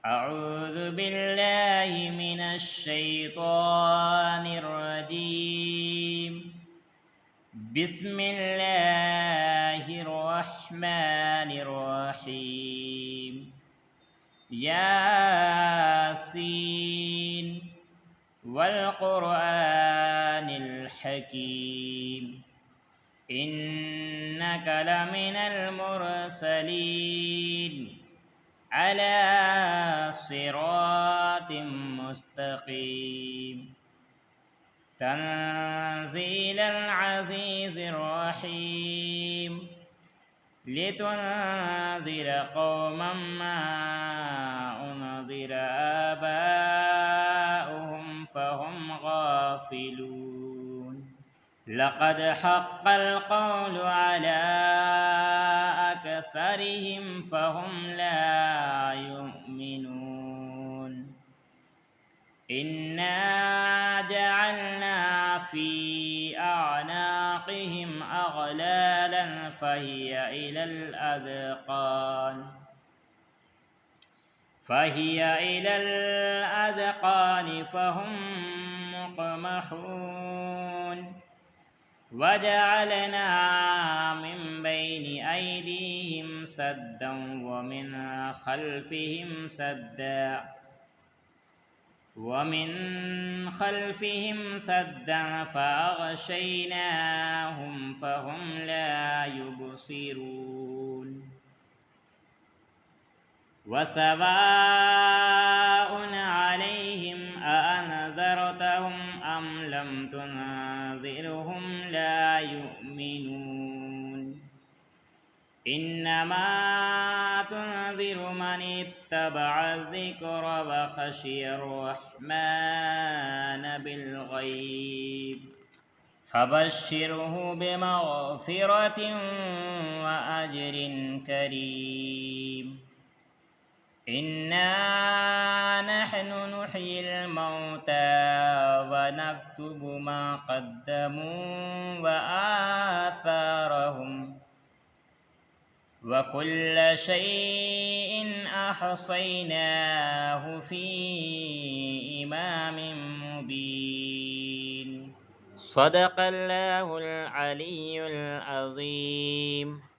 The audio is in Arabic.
أعوذ بالله من الشيطان الرجيم. بسم الله الرحمن الرحيم. ياسين والقرآن الحكيم إنك لمن المرسلين على صراط مستقيم. تنزيل العزيز الرحيم لتنذر قوما ما أنذر آباؤهم فهم غافلون. لقد حق القول على أكثرهم فهم لا يؤمنون. إنا جعلنا في أعناقهم أغلالا فهي إلى الأذقان فهم مقمحون. وجعلنا من بين أيديهم سدا ومن خلفهم سدا فأغشيناهم فهم لا يبصرون. وسواء عليهم أأنذرتهم أم لم تنذرهم لا يؤمنون. إنما تنذر من اتبع الذكر وخشي الرحمن بالغيب فبشره بمغفرة وأجر كريم. إنا نحن نحيي الموتى ونكتب ما قدموا وآثارهم وكل شيء أحصيناه في إمام مبين. صدق الله العلي العظيم.